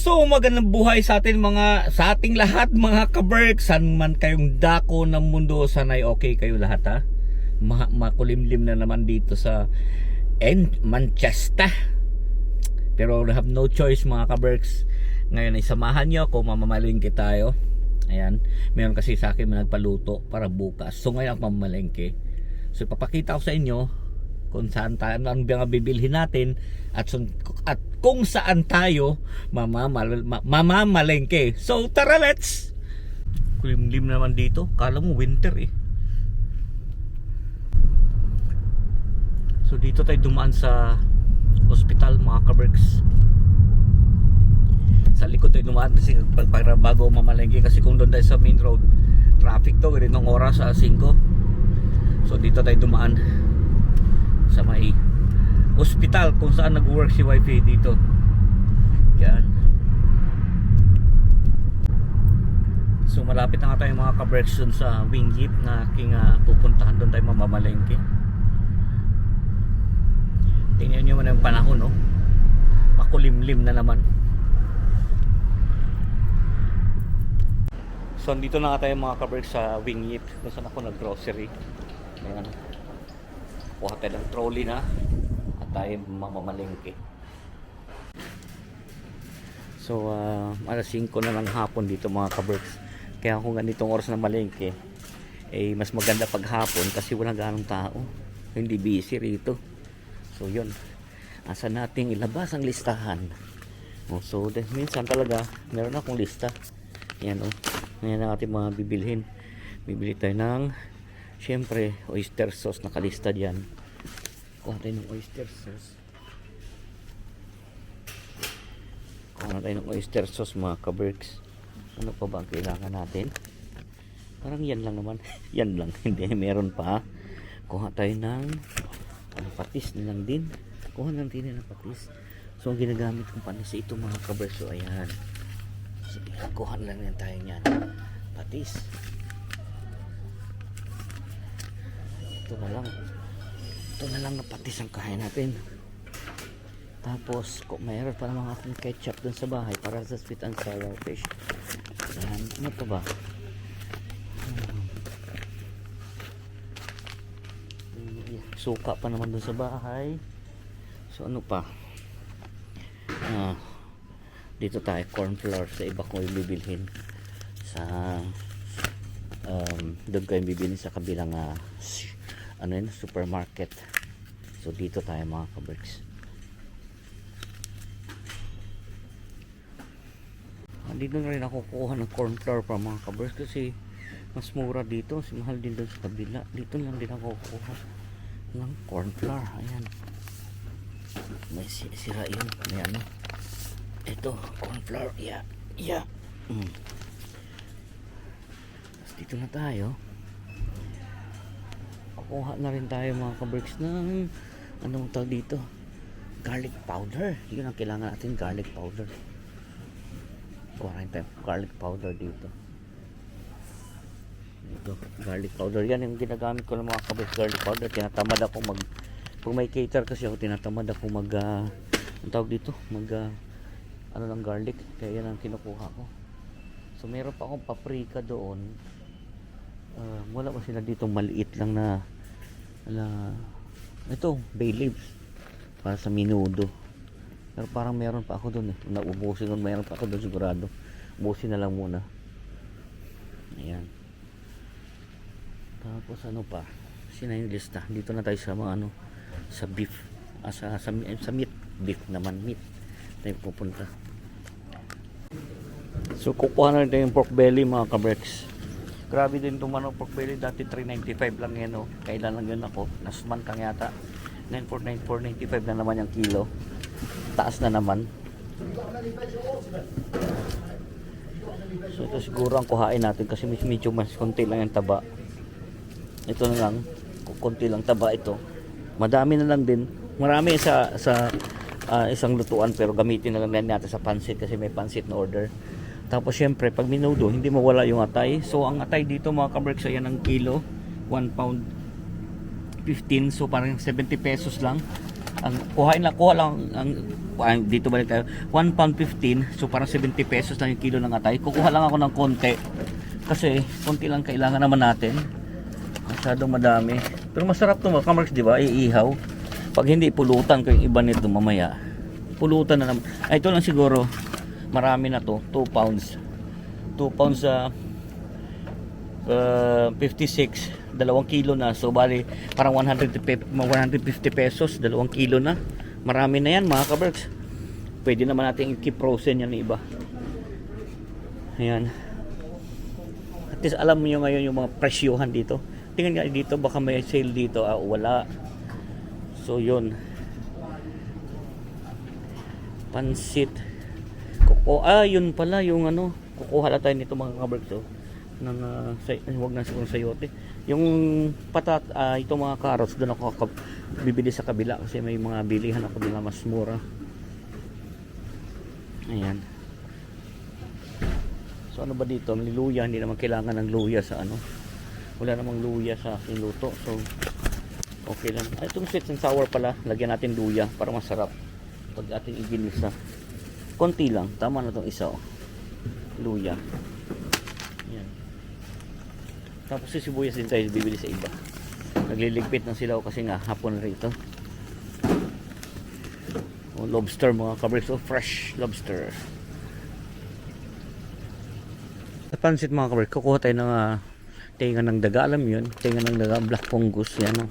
So magandang buhay sa ating lahat mga kaberg. San man kayong dako ng mundo, sanay okay kayo lahat ha. Makulimlim na naman dito sa Manchester. Pero we have no choice mga kabergs. Ngayon ay samahan nyo ako, mamamalengke tayo. Ayan, meron kasi sa akin nagpaluto para bukas. So ngayon ako mamamalengke. So ipapakita ko sa inyo kung saan tayo, ano ang bibilhin natin at kung saan tayo mamamalengke. So tara, let's! Kulimlim naman dito, kala mo winter eh. So dito tayo dumaan sa hospital mga kabergs. Sa likod tayo dumaan kasi para bago mamalengke, kasi kung doon tayo sa main road, traffic to, ganun ng oras sa 5. So dito tayo dumaan sa may hospital kung saan nag-work si wifi dito. Yan. So malapit na nga tayo mga kabergs dun sa wing jeep na aking pupuntahan. Doon tayo mamamalengke. Tingnan nyo man yung panahon, no? Makulimlim na naman. So dito na nga tayo mga kabergs sa wing jeep kung saan ako nag-grocery. Ayan, kuha tayo ng trolley na at tayo mamamalengke. So alas 5 na ng hapon dito mga kabergs. Kaya kung ganitong oras na malengke, eh mas maganda pag hapon kasi walang ganong tao, hindi busy rito. So yun, asa nating ilabas ang listahan. So minsan talaga meron akong lista. Yan ngayon ang ating mga bibilhin. Bibili tayo ng syempre oyster sauce, nakalista dyan. Kuha tayo ng oyster sauce. Kuha tayo ng oyster sauce mga kabergs. Ano pa ba ang kailangan natin? Parang yan lang naman. Yan lang, hindi, meron pa. Kuha tayo ng patis na lang din. Kuha lang din ng patis. So ang ginagamit kong panis ito mga kabergs. So ayan, sige, kuha lang yan tayo nyan. Patis. Ito na lang na patis ang kain natin. Tapos kung mayroon pa namang akong ketchup dun sa bahay para sa sweet and sour fish. Ayan, ano to ba? Suka pa naman dun sa bahay. So ano pa? Dito tayo, corn flour. Sa iba ko yung bibilhin sa doon ko yung bibilhin sa kabilang supermarket. So dito tayo mga kabergs. Dito na rin ako kukuha ng corn flour para mga kabergs kasi mas mura dito. Mas mahal din doon sa kabila. Dito lang din ako kukuha ng corn flour. Ayan, may sira yun. Ayan, ito corn flour. Yeah. Dito na tayo. Kuha na rin tayo mga kabergs ng anong tawag dito, garlic powder. Yun ang kailangan natin, garlic powder. Kuha rin tayo garlic powder dito. Ito, garlic powder. Yan yung ginagamit ko ng mga kabergs, garlic powder. Tinatamad ako kung may cater kasi ako, tinatamad ako ang tawag dito, ano ng garlic. Kaya yan ang kinukuha ko. So meron pa akong paprika doon. Wala pa sila dito maliit lang na ito, bay leaves para sa minudo. Pero parang meron pa ako doon naubusin doon, meron pa ako doon sigurado. Ubusin na lang muna. Ayan. Tapos ano pa? Sina yung lista. Dito na tayo sa mga sa beef. Sa meat. Beef naman, meat. Tayo pupunta. So kukuha na rin yung pork belly mga kabergs. Grabe din itong pork belly. Dati $3.95 lang yan. Kailan lang yun ako. Nasman kang yata. 4.95 na naman yung kilo. Taas na naman. So ito siguro ang kuhain natin kasi medyo mas konti lang yung taba. Ito na lang. Konti lang taba ito. Madami na lang din. Marami sa isang lutuan pero gamitin na lang natin sa pansit kasi may pansit na order. Tapos syempre pag minudo hindi mawala yung atay. So ang atay dito mga kabergs, ayan ang kilo, 1 pound 15. So parang 70 pesos lang. Ang kuha lang dito balik tayo. 1 pound 15, so parang 70 pesos lang yung kilo ng atay. Kukuha lang ako ng konti. Kasi konti lang kailangan naman natin. Masyadong madami. Pero masarap to mga kamarks, di ba? Iihaw. Pag hindi pulutan ko yung iba nito mamaya. Pulutan na naman. Ay, ito lang siguro. Marami na to. 2 pounds. 2 pounds 56, 2 kilo na. So bali parang 150 pesos, 2 kilo na. Marami na yan mga kaberks. Pwede naman natin i-keep frozen yan iba. Ayan. At least alam niyo ngayon yung mga presyohan dito. Tingnan nga dito, baka may sale dito. Wala. So yun. Pansit. Yun pala yung ano. Kukuha na tayo nito mga kaberks. Huwag na siguro sayote. Yung itong mga carrots doon ako bibili sa kabila kasi may mga bilihan ako doon na mas mura. Ayan. So ano ba dito? May luya, hindi naman kailangan ng luya sa ano. Wala namang luya sa aking luto. So okay lang. Itong sweet and sour pala, lagyan natin luya para masarap pag ating iginisa. Konti lang, tama na itong isa. Luya. Tapos si sibuyas din tayo bibili sa iba. Nagliligpit na sila kasi nga hapon rito. Lobster mga kaberks. Fresh lobster. Sa pansit mga kaberks, kukuha tayo ng tinga ng daga. Alam yun? Tinga ng daga, black fungus. Yan.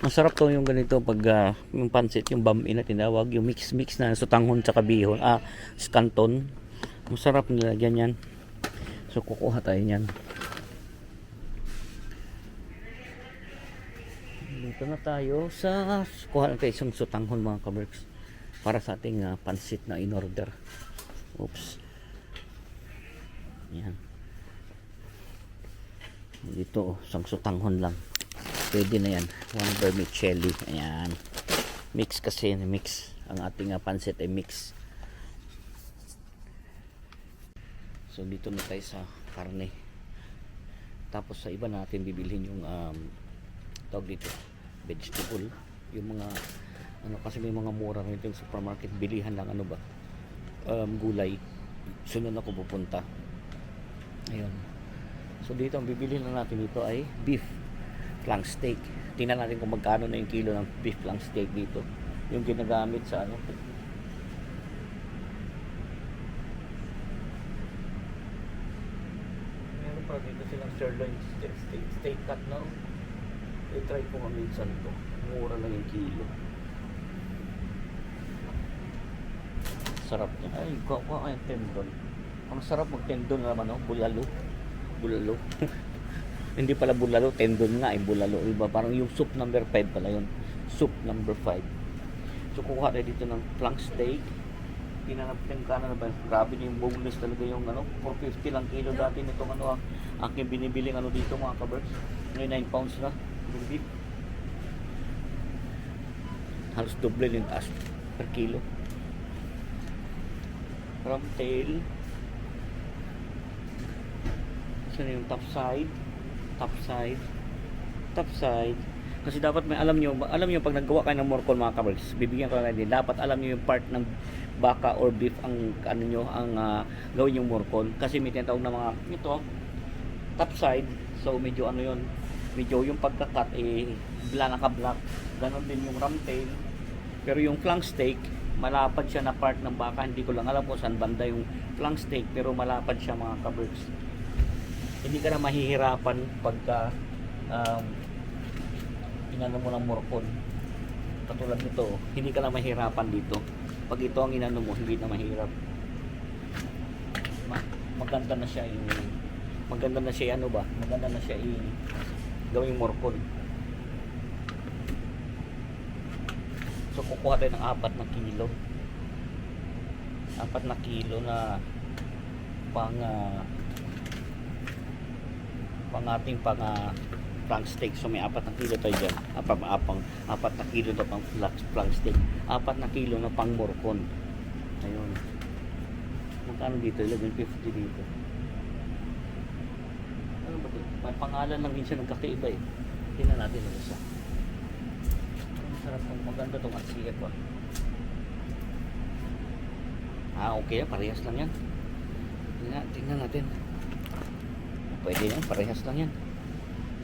Masarap to yung ganito pag yung pansit, yung bami na tinawag. Yung mix na sutanghon tsaka bihon. Skanton. Masarap nilagyan yan. So kukuha tayo yan. Dito na tayo sa kuha natin isang sutanghon mga kaberks para sa ating pansit na in order. Oops. Yan. Dito isang sutanghon lang. Pwede na yan. One vermicelli. Ayan. Mix kasi. Mix. Ang ating pansit ay mix. So dito na tayo sa karne. Tapos sa iba natin bibilhin yung tawag dito vegetable, yung mga ano kasi may mga mura ngayon yung supermarket, bilihan lang ano ba gulay. Sunod ako pupunta. Ayun. So dito ang bibilhin lang natin dito ay beef flank steak. Tingnan natin kung magkano na yung kilo ng beef flank steak dito, yung ginagamit sa ano. Meron pa dito silang sirloin steak cut na. I-try ko nga minsan to. Mura lang yung kilo. Sarap niya. Ay, kuha kayong tendon. Ang sarap mag-tendon naman, no? Bulalo. Hindi pala bulalo, tendon nga, bulalo. Diba? Parang yung soup number 5 pala yun. Soup number 5. So, kukuha tayo dito ng flank steak. Tinanapin ka na ba? Grabe na yung boneless talaga yung ano. 450 lang kilo dati nitong ano. Aking binibiling ano dito mga kaberks. Ngayon 9 pounds na. Yung beef. Halos doble yung taas per kilo. From tail. Saan yung top side? Top side. Kasi dapat may alam nyo pag naggawa kayo ng morcon mga kaberks, bibigyan ko lang din. Dapat alam nyo yung part ng baka or beef ang ano nyo, ang gawin yung morcon. Kasi may tinatawag na mga ito, top side. So medyo ano yun, medyo yung pagkakat naka-black. Ganon din yung ram tail. Pero yung flank steak, malapad siya na part ng baka. Hindi ko lang alam kung saan banda yung flank steak, pero malapad siya mga kaberks. Hindi ka na mahihirapan pagka inano mo ng morcon. Katulad nito, hindi ka na mahihirapan dito. Pag ito ang inano mo, hindi na mahirap. Maganda na siya gawing morcon. So kukuha tayo ng 4 na kilo. 4 na kilo na pang ating flank steak. So may 4 na kilo tayo dyan. 4 na kilo na pang flank steak. 4 na kilo na pang morcon. Ayun. Magkano dito? 11.50 dito. Ano ba ito? May pangalan lang minsan nagkakaiba eh. Tingnan natin ang isa. Sarap kung maganda tong RCF ah. Okay yan, parehas lang yan. Tingnan natin. Pwede yan, parehas lang yan.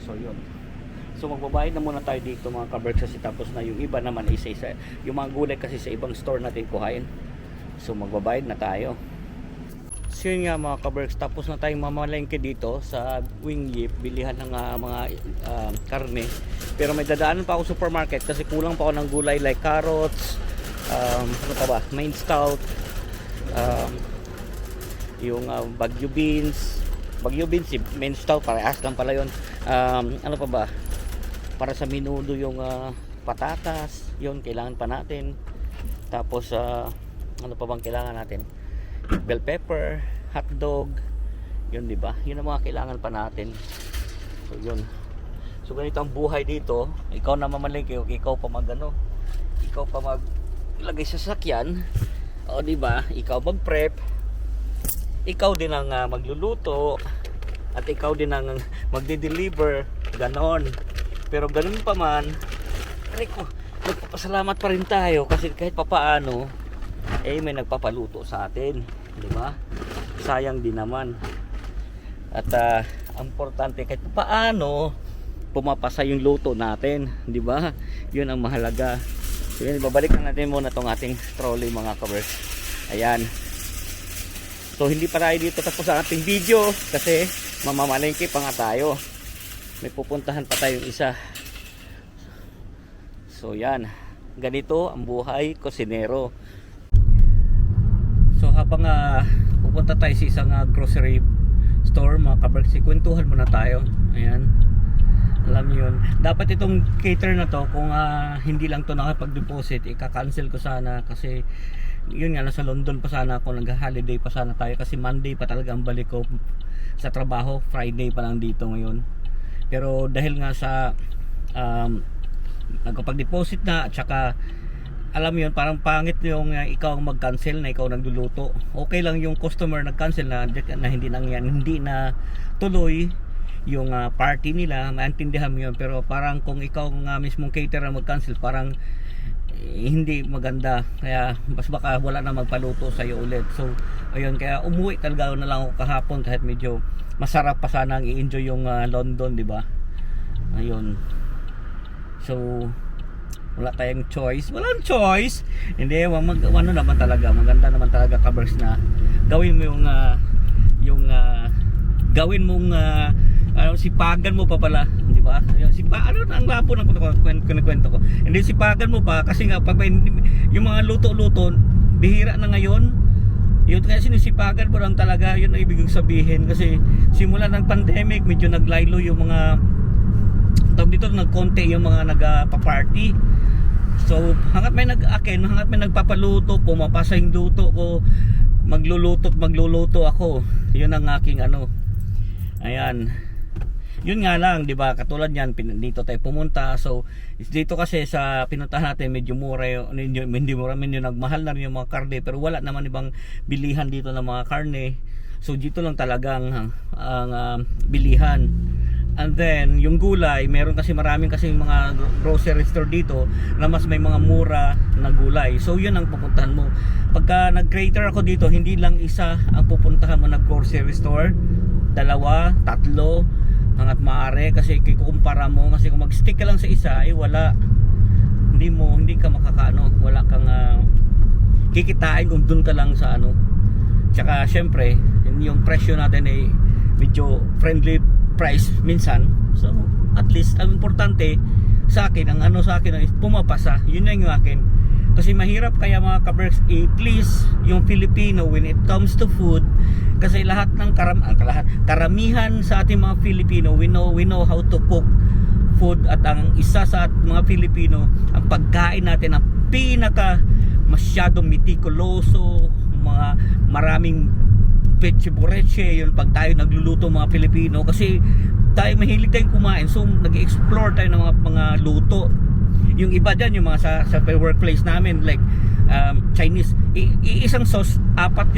So yun. So magbabayad na muna tayo dito mga kaberks, kasi tapos na yung iba naman isa-isa. Yung mga gulay kasi sa ibang store natin kuhain. So magbabayad na tayo. So yun nga mga kaberks, tapos na tayong mamalengke dito sa Wing Jeep, bilihan ng mga karne. Pero may dadaanan pa ako supermarket kasi kulang pa ako ng gulay like carrots, ano pa ba, main stout, yung Baguio beans, main stout, parehas lang pala yun. Ano pa ba, para sa menudo yung patatas, yun kailangan pa natin. Tapos ano pa bang kailangan natin, bell pepper, hotdog, yun di ba, yun ang mga kailangan pa natin. So yun, so ganito ang buhay dito. Ikaw na mamalengke, ikaw pa magano, ikaw pa maglagay sa sasakyan, o di ba, ikaw mag-prep, ikaw din ang magluluto, at ikaw din ang magde-deliver, ganon. Pero ganun pa man, nagpapasalamat pa rin tayo kasi kahit papaano may nagpapaluto sa atin, di ba? Sayang din naman. At ang importante kahit papaano pumapasa yung luto natin, di ba? Yun ang mahalaga. So yun, babalik na natin muna tong ating trolley mga kabers. Ayan. So hindi pa tayo dito tapos sa ating video kasi mamamalengke pa nga tayo. May pupuntahan pa tayong isa. So yan, ganito ang buhay kusinero. So habang pupunta tayo sa isang grocery store mga kaberks, kwentuhan muna tayo. Ayan, alam niyo yun, dapat itong cater na to, kung hindi lang to nakapag-deposit, ika-cancel ko sana kasi yun nga, nasa London pa sana ako, nag-holiday pa sana tayo kasi Monday pa talaga ang balik ko sa trabaho, Friday pa lang dito ngayon. Pero dahil nga sa nagpag-deposit na at saka alam mo yun, parang pangit yung ikaw mag-cancel na ikaw nagluluto. Okay lang yung customer nag-cancel na hindi na tuloy yung party nila, maintindihan mo yun. Pero parang kung ikaw nga mismong caterer mag-cancel, parang hindi maganda. Kaya mas baka wala na magpaluto sa'yo ulit. So ayun, kaya umuwi talaga na lang ako kahapon kahit medyo masarap pa sana ang i-enjoy yung London, di ba? Ayun. So wala tayong choice. Walang choice. Hindi, ano naman talaga, maganda naman talaga kabers na gawin mo yung gawin mong sipagan mo pa pala, di ba? Ano ang lapo ng kwento ko. Hindi, sipagan mo pa kasi nga pag yung mga luto-luto bihira na ngayon. Yun kaya sinisipagan mo lang talaga, yun ang ibig sabihin. Kasi simula ng pandemic, medyo naglaylo yung mga tawag dito, nagkonti yung mga nagpa-party. So hangat may nagpapaluto, pumapasa yung luto ko, magluluto ako. Yun ang aking ayan. Yun nga lang, di ba, katulad yan, dito tayo pumunta. So dito kasi sa pinuntahan natin medyo mura, hindi mura, medyo nagmahal na rin yung mga karne, pero wala naman ibang bilihan dito ng mga karne. So dito lang talagang ang bilihan. And then yung gulay, meron kasi maraming kasi mga grocery store dito na mas may mga mura na gulay. So yun ang pupuntahan mo. Pagka nag-cater ako dito, hindi lang isa ang pupuntahan mo na grocery store, 2, 3 hanggat maaari, kasi kukumpara mo. Kasi kung mag-stick ka lang sa isa ay wala, hindi ka wala kang kikitain kung dun ka lang sa Tsaka syempre yung presyo natin ay medyo friendly price minsan. So at least ang importante sa akin, sa akin is pumapasa. Yun na yung akin. Kasi mahirap kaya mga kaberks i-please yung Filipino when it comes to food. Kasi lahat ng karamihan sa ating mga Filipino, we know how to cook food. At ang isa sa mga Filipino, ang pagkain natin ang pinaka masyadong meticuloso, mga maraming peche-boreche, yun pag tayo nagluluto mga Pilipino, kasi tayo mahilig tayong kumain, so nag-explore tayo ng mga luto. Yung iba dyan, yung mga sa workplace namin, like Chinese, isang sauce, apat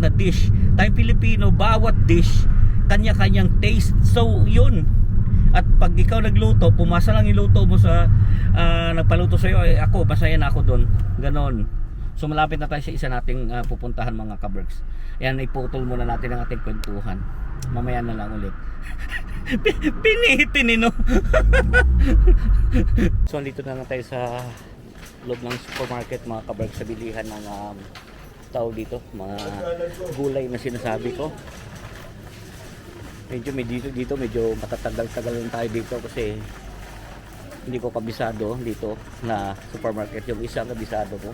na dish. Tayo Pilipino, bawat dish kanya-kanyang taste. So yun, At pag ikaw nagluto, pumasa lang yung luto mo sa nagpaluto sa iyo, ako masaya na ako doon. Ganon. So malapit na tayo sa isa nating pupuntahan mga kaberks. Yan, iputol muna natin ang ating kwentuhan. Mamaya na lang ulit. Pinihitin no. So andito na lang tayo sa loob ng supermarket mga kaberks, sa bilihan ng tao dito, mga gulay na sinasabi ko. Medyo dito medyo matatagal-tagal lang tayo dito kasi hindi ko kabisado dito na supermarket. Yung isang kabisado ko.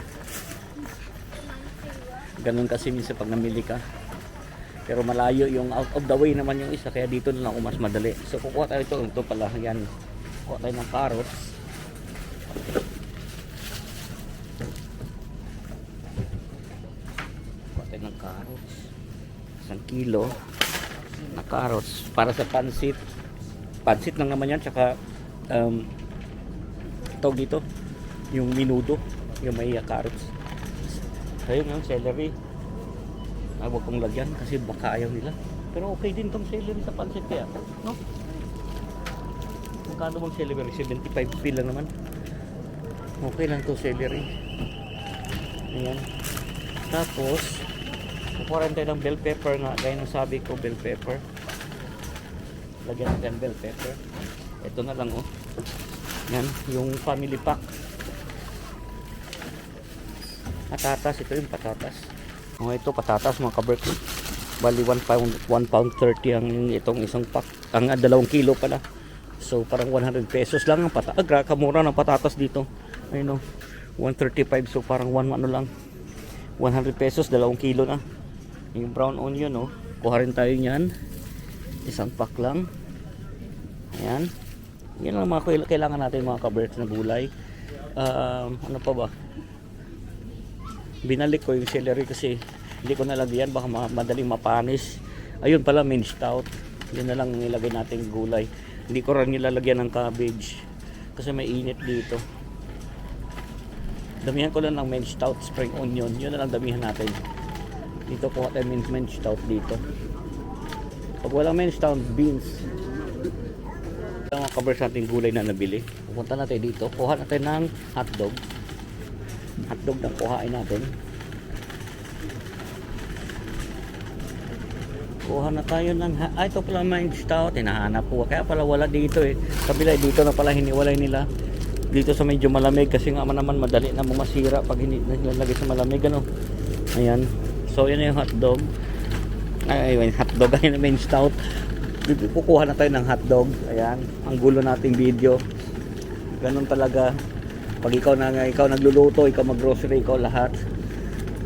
Ganun kasi minsan pag namili ka. Pero malayo yung out of the way naman yung isa, kaya dito na lang ako mas madali. So kukuha tayo ito pala, yan. Kukuha tayo ng carrots. Kukuha tayo ng carrots. 1 kilo na carrots para sa pansit. Pansit lang naman yan, tsaka ito dito yung minudo, yung may carrots. Ayun yung celery. Huwag kong lagyan kasi baka ayaw nila. Pero okay din tong celery sa pansit kaya, no? Magkano bang celery? 75p lang naman. Okay lang to celery. Ayan. Tapos kukuha rin tayo ng bell pepper nga, gaya ng sabi ko, bell pepper. Lagyan natin bell pepper. Ito na lang, oh. Yan, yung family pack. Patatas, ito yung patatas. Oh, ito patatas mga kaberks. Bali 1 pound 30 ang itong isang pack. Ang 2 kilo pala. So parang 100 pesos lang ang patatas. Kamura ng patatas dito. Ayun, oh, 135. So parang 1 lang. 100 pesos, 2 kilo na. Yung brown onion, oh. Kuha rin tayo niyan. Isang pack lang. Ayan. Yan lang mga kailangan natin mga kaberks na gulay. Ano pa ba? Binalik ko yung celery kasi hindi ko nalagyan, baka madaling mapanis. Ayun pala, minced out. Yun na lang nilagay natin gulay. Hindi ko rin nilalagyan ng cabbage kasi may init dito. Damihan ko lang ng minced out, spring onion. Yun na lang damihan natin. Dito po tayo minced out dito. Pag walang minced out, beans. Ang mga kabers natin gulay na nabili. Pupunta natin dito. Kuha natin ng hotdog. Hotdog na kuhain natin. Kuha na tayo ng ito pala minced out. Hinahanap po. Kaya pala wala dito eh. Kabila dito na pala hiniwalay nila. Dito sa medyo malamig kasi nga naman madali na masira pag nilalagay sa malamig, ano. Ayan. So yun yung hotdog. Ayun, hotdog ay minced out. Kukuha na tayo ng hotdog. Ayan, ang gulo nating video. Ganun talaga. Pag ikaw nagluluto, ikaw maggrocery, ikaw lahat.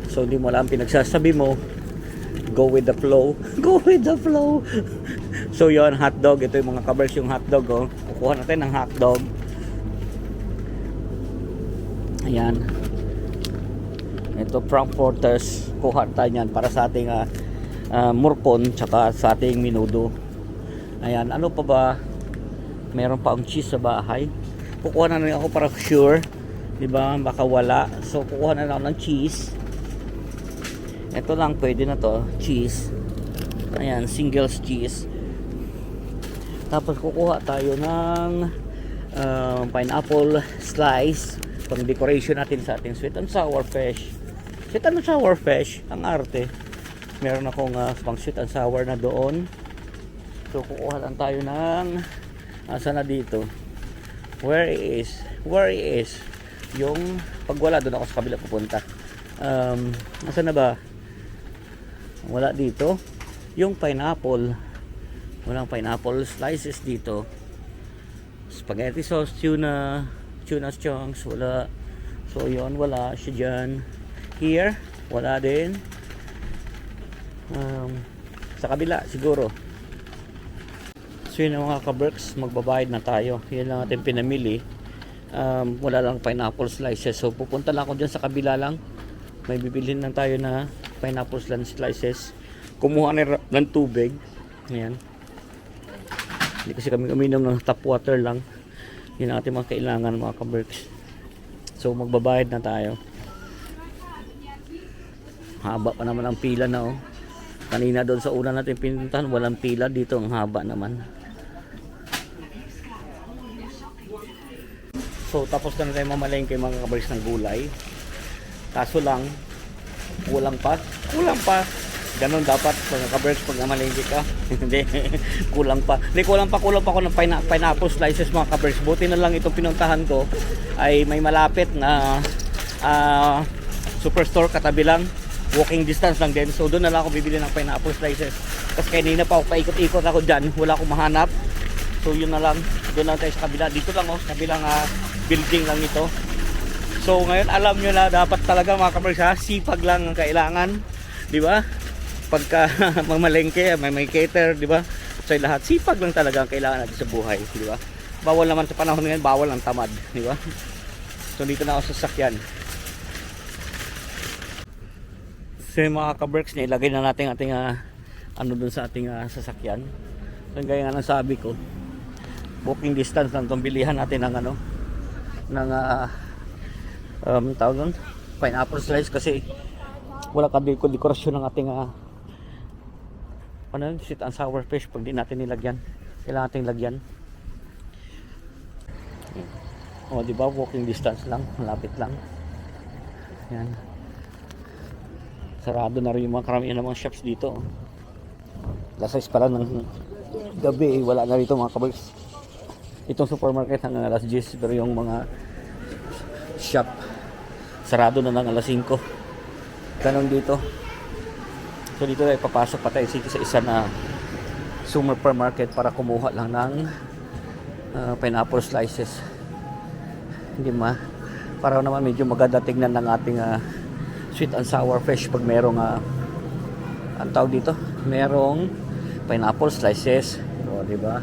So hindi mo alam pinagsasabi mo. Go with the flow. Go with the flow. So yon, hotdog. Ito yung mga kabers, yung hotdog, oh. Kukuha natin ng hotdog. Ayan. Ito Frankfurters. Kuha tayo yan para sa ating murkon, tsaka sa ating minudo. Ayan, ano pa ba? Meron pa ang cheese sa bahay. Kukuha na rin ako para sure, 'di ba? Baka wala. So kukuha na lang ako ng cheese. Ito lang pwede na 'to, cheese. Ayan, singles cheese. Tapos kukuha tayo ng pineapple slice pang decoration natin sa ating sweet and sour fish. Sweet and sour fish, ang arte. Meron akong pang sweet and sour na doon. So kukuha lang tayo ng asa na dito. Where is yung pag wala doon ako sa kabila pupunta. Asa na ba? Wala dito. Yung pineapple. Walang pineapple slices dito. Spaghetti sauce, tuna chunks, wala. So yon, wala siya dyan. Here, wala din. Sa kabila siguro. So yun ang mga kaberks, magbabayad na tayo. Yun lang natin pinamili. Wala lang pineapple slices. So pupunta lang ako dyan sa kabila lang. May bibilhin lang tayo na pineapple slices. Kumuha ng tubig. Ayan. Hindi kasi kami uminom ng tap water lang. Yun ang ating mga kailangan mga kaberks. So magbabayad na tayo. Haba pa naman ang pila na, oh. Kanina doon sa una natin pinuntahan, walang pila. Dito ang haba naman. So tapos na tayo mamalengke mga kabarks ng gulay. Kaso lang, kulang pa. Ganon dapat mga kabarks pag namalengke ka. Hindi, kulang pa ako ng pineapple slices mga kabarks. Buti na lang itong pinuntahan ko ay may malapit na superstore, katabi lang, walking distance lang din. So doon na lang ako bibili ng pineapple slices. Kasi kanina pa ako paikot-ikot ako dyan, wala akong mahanap. So yun na lang, doon lang tayo sa kabila. Dito lang sa kabilang building lang ito. So ngayon alam nyo na dapat talaga mga kabarks, sipag lang ang kailangan, di ba? Pagka mamalengke, may cater, di ba? So lahat, sipag lang talaga ang kailangan natin sa buhay, di ba? Bawal naman sa panahon ngayon, bawal ang tamad, di ba? So dito na ako sa sasakyan. So mga kabarks, ilagay na natin ating ano dun sa ating sasakyan. So gaya nga ng sabi ko, walking distance lang itong bilihan natin ng ano, ng tawag nun, pineapple slice, kasi wala ka dekorasyon ng ating ano, sweet and sour fish pag di natin nilagyan. Kailangan natin lagyan. O di ba, walking distance lang, malapit lang. Yan. Sarado na rin yung mga karamihan ng mga shops dito. Alas 6 pala ng gabi, wala na rito mga kabarks. Itong supermarket hanggang alas 10, pero yung mga shop sarado na ng alas 5. Ganon dito. So dito tayo papasok pa tayo sa isa na supermarket para kumuha lang ng pineapple slices. Hindi para naman medyo maganda tingnan ng ating sweet and sour fish pag merong ang tawag dito, merong pineapple slices. O di ba?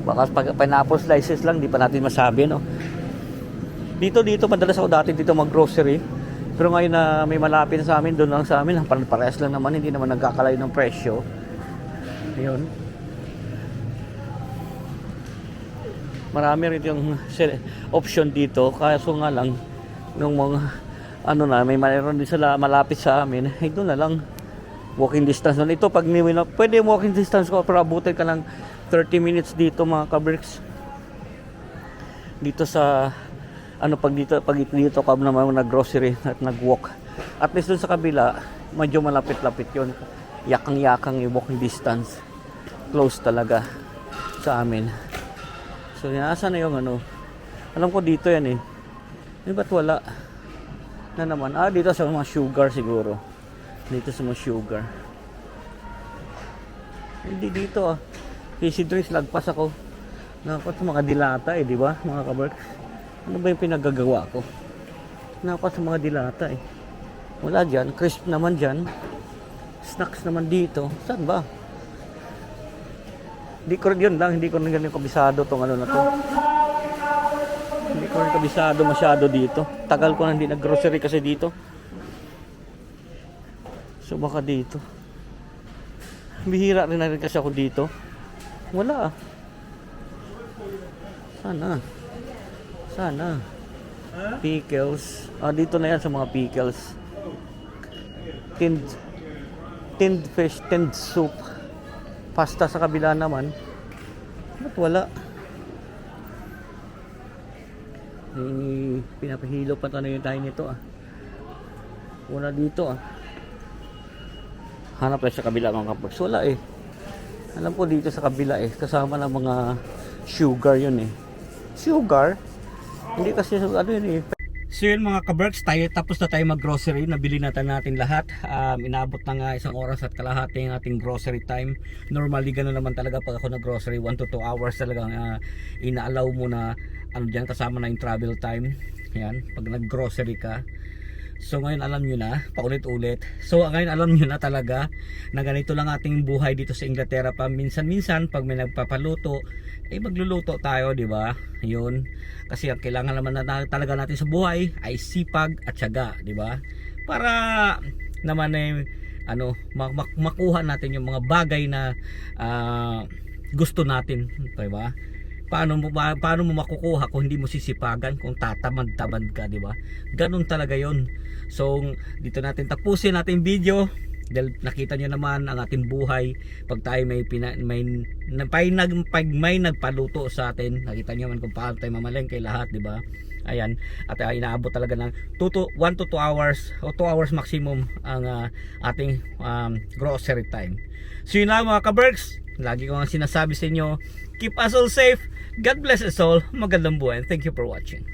Baka pag pineapple slices lang di pa natin masabi, no. Dito madalas ako dati dito mag-grocery. Pero ngayon na may malapit sa amin, doon lang sa amin, parehas lang naman, hindi naman nagkakalayo ng presyo. Ayun. Marami rin yung option dito, kaso nga lang nung mga ano na, may mayroon din sila malapit sa amin, ay doon na lang walking distance. Ito pag pwede walking distance ko, pero abutin ka lang 30 minutes dito mga kabarks. Dito sa ano, pag dito ka naman nag-grocery at nag-walk. At least dun sa kabila, medyo malapit-lapit yun. Yakang-yakang yung walking distance. Close talaga sa amin. So, nasa na yung ano. Alam ko dito yan eh. Ba't wala? Na naman. Dito sa mga sugar siguro. Dito sa mga sugar. Hindi dito Easy drinks, lagpas ako. Nakakot sa mga dilata di ba? Mga kabarks. Ano ba yung pinagagawa ko? Nakakot sa mga dilata Wala dyan. Crisp naman dyan. Snacks naman dito. Saan ba? Hindi ko rin ganyan kabisado tong ano na to. Hindi ko rin kabisado masyado dito. Tagal ko na hindi nag-grocery kasi dito. So baka dito. Bihira rin na rin kasi ako dito. Wala Sana. Pickles. Dito na yan sa mga pickles. Tinned fish, tinned soup. Pasta sa kabila naman. Ba't wala? Pinapahilo pa tayo nito Wala dito Hanap tayo sa kabila mga kabarks. Wala Alam ko dito sa kabila kasama ng mga sugar yun Sugar? Hindi kasi ano yun So yun mga kabarks, tapos na tayo mag-grocery. Nabili natin lahat. Inabot na nga 1 oras at kalahati ang ating grocery time. Normally gano'n naman talaga pag ako nag-grocery, 1 to 2 hours talagang ina-allow mo na dyan, kasama na yung travel time. Yan, pag nag-grocery ka. So ngayon alam nyo na, paulit-ulit. So ngayon alam nyo na talaga na ganito lang ating buhay dito sa Inglaterra pa. Minsan-minsan pag may nagpapaluto, magluluto tayo, di ba? Yun. Kasi ang kailangan naman na talaga natin sa buhay ay sipag at tiyaga, di ba? Para naman makuha natin yung mga bagay na gusto natin, di ba? Paano mo makukuha kung hindi mo sisipagan, kung tatamad-tamad ka, di ba? Ganun talaga 'yon. So dito natin tapusin natin video. Dahil nakita niyo naman ang ating buhay pag tayo pag may nagpaluto sa atin, nakita niyo naman kung paano tayo mamalengke lahat, di ba? Ayan, at inaabot talaga ng 1 to 2 hours o 2 hours maximum ang ating grocery time. So yun lang mga ka-Berks, lagi ko nga sinasabi sa inyo, keep us all safe, God bless us all, magandang buhay, and thank you for watching.